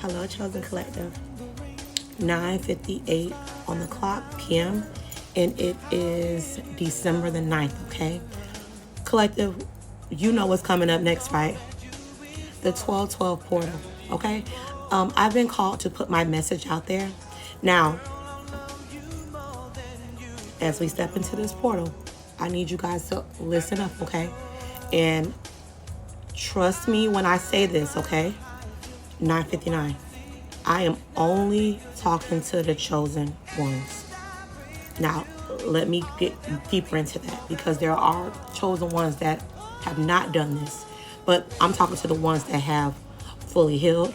Hello, Chosen Collective. 9:58 on the clock p.m. and it is December the 9th, okay? Collective, you know what's coming up next, right? The 1212 portal, okay? I've been called to put my message out there. Now, as we step into this portal, I need you guys to listen up, okay? And trust me when I say this, okay? 9:59. I am only talking to the chosen ones. Now, let me get deeper into that because there are chosen ones that have not done this. But I'm talking to the ones that have fully healed,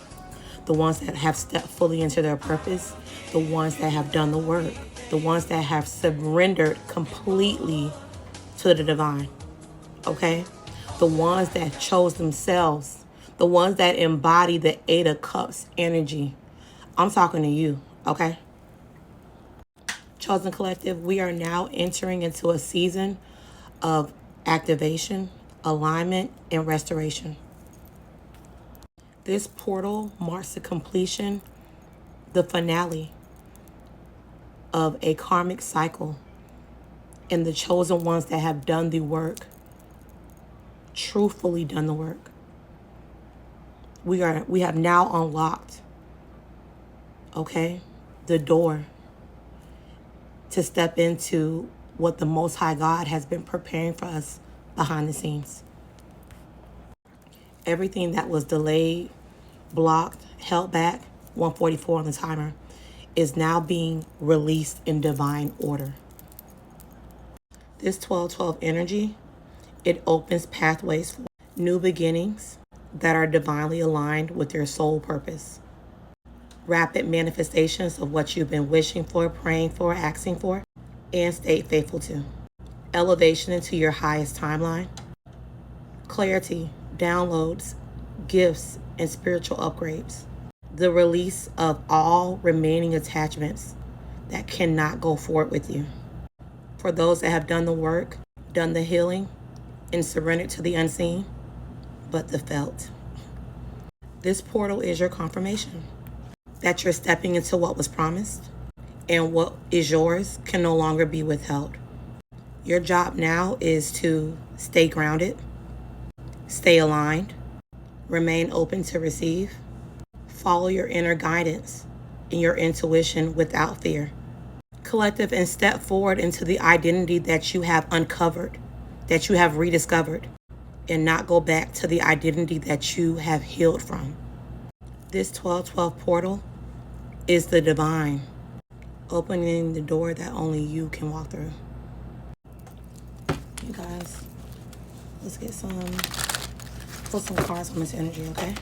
the ones that have stepped fully into their purpose, the ones that have done the work, the ones that have surrendered completely to the divine, okay? The ones that chose themselves, the ones that embody the Eight of Cups energy. I'm talking to you, okay? Chosen Collective, we are now entering into a season of activation, alignment, and restoration. This portal marks the completion, the finale of a karmic cycle, and the chosen ones that have done the work, truthfully done the work. We have now unlocked, okay, the door to step into what the Most High God has been preparing for us behind the scenes. Everything that was delayed, blocked, held back, 144 on the timer, is now being released in divine order. This 1212 energy, it opens pathways for new beginnings that are divinely aligned with your soul purpose. Rapid manifestations of what you've been wishing for, praying for, asking for, and stayed faithful to. Elevation into your highest timeline. Clarity, downloads, gifts, and spiritual upgrades. The release of all remaining attachments that cannot go forward with you. For those that have done the work, done the healing, and surrendered to the unseen, but the felt. This portal is your confirmation that you're stepping into what was promised, and what is yours can no longer be withheld. Your job now is to stay grounded, stay aligned, remain open to receive, follow your inner guidance and your intuition without fear. Collective, and step forward into the identity that you have uncovered, that you have rediscovered, and not go back to the identity that you have healed from. This 1212 portal is the divine, opening the door that only you can walk through. You guys, let's get pull some cards on this energy, okay?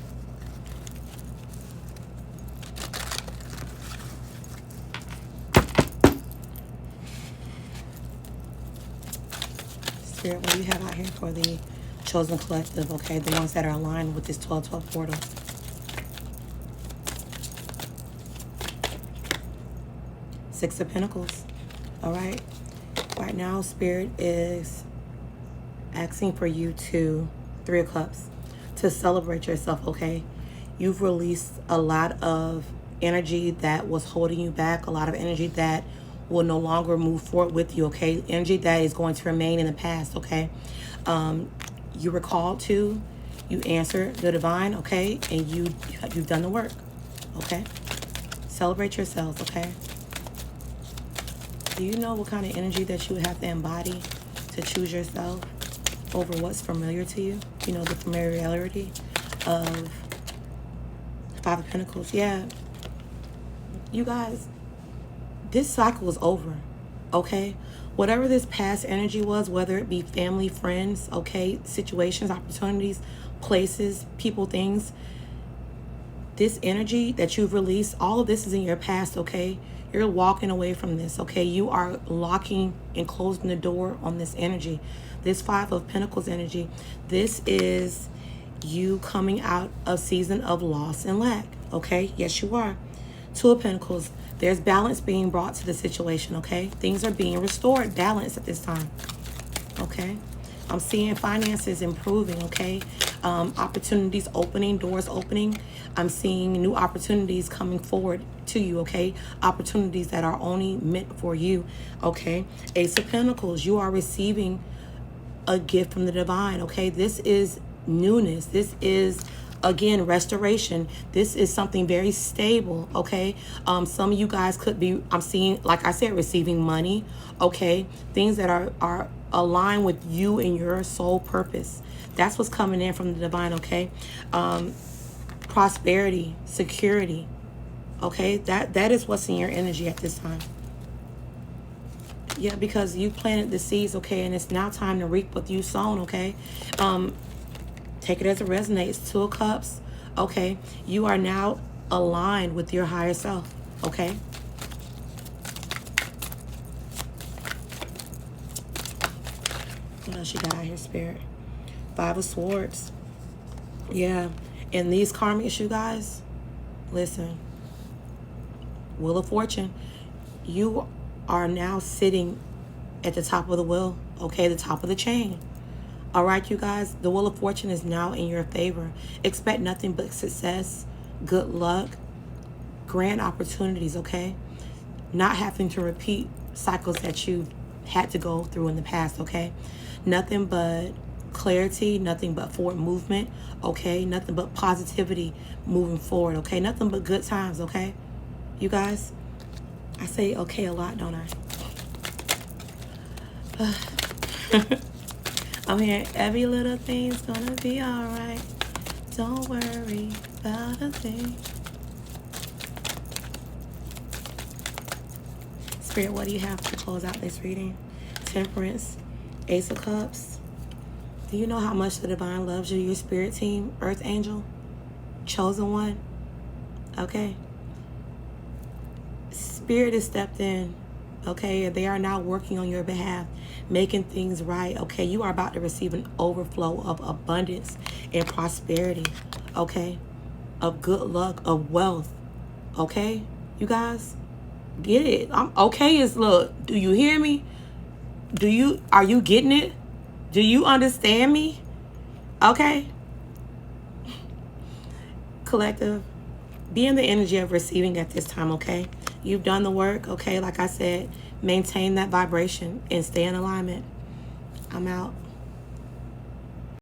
Spirit, what do you have out here for the chosen collective, okay? The ones that are aligned with this 1212 portal. Six of Pentacles, all right? Right now, Spirit is asking for you to, Three of Cups, to celebrate yourself, okay? You've released a lot of energy that was holding you back, a lot of energy that will no longer move forward with you, okay? Energy that is going to remain in the past, okay? You were called to, you answered the divine, okay? And you've done the work, okay? Celebrate yourselves, okay? Do you know what kind of energy that you would have to embody to choose yourself over what's familiar to you? You know, the familiarity of Five of Pentacles. Yeah. You guys, this cycle is over, okay? Whatever this past energy was, whether it be family, friends, okay, situations, opportunities, places, people, things, this energy that you've released, all of this is in your past, okay? You're walking away from this, okay? You are locking and closing the door on this energy. This Five of Pentacles energy, this is you coming out of season of loss and lack, okay? Yes, you are. Two of Pentacles, there's balance being brought to the situation, okay? Things are being restored, balance at this time, okay? I'm seeing finances improving, okay? Opportunities opening, doors opening. I'm seeing new opportunities coming forward to you, okay? Opportunities that are only meant for you, okay? Ace of Pentacles, you are receiving a gift from the divine, okay? This is newness. This is, again, restoration. This is something very stable, okay? Some of you guys could be, I'm seeing, like I said, receiving money, okay? Things that are aligned with you and your soul purpose. That's what's coming in from the divine, okay? Prosperity, security, okay? That is what's in your energy at this time. Yeah, because you planted the seeds, okay, and it's now time to reap what you sown, okay? Take it as it resonates. Two of Cups, okay? You are now aligned with your higher self, okay? What else you got out here, Spirit? Five of Swords. Yeah, and these karmics, you guys, listen. Wheel of Fortune, you are now sitting at the top of the wheel, okay, the top of the chain. All right, you guys, the Wheel of Fortune is now in your favor. Expect nothing but success, good luck, grand opportunities, okay? Not having to repeat cycles that you've had to go through in the past, okay? Nothing but clarity, nothing but forward movement, okay? Nothing but positivity moving forward, okay? Nothing but good times, okay? You guys, I say okay a lot, don't I? I'm hearing every little thing's gonna be alright. Don't worry about a thing. Spirit, what do you have to close out this reading? Temperance, Ace of Cups. Do you know how much the divine loves you? Your spirit team, Earth Angel, chosen one. Okay. Spirit has stepped in, okay? They are now working on your behalf, making things right, okay? You are about to receive an overflow of abundance and prosperity, okay? Of good luck, of wealth, okay? You guys, get it. I'm okay is, look, do you hear me? Are you getting it? Do you understand me? Okay? Collective, be in the energy of receiving at this time, okay? You've done the work, okay? Like I said, maintain that vibration and stay in alignment. I'm out.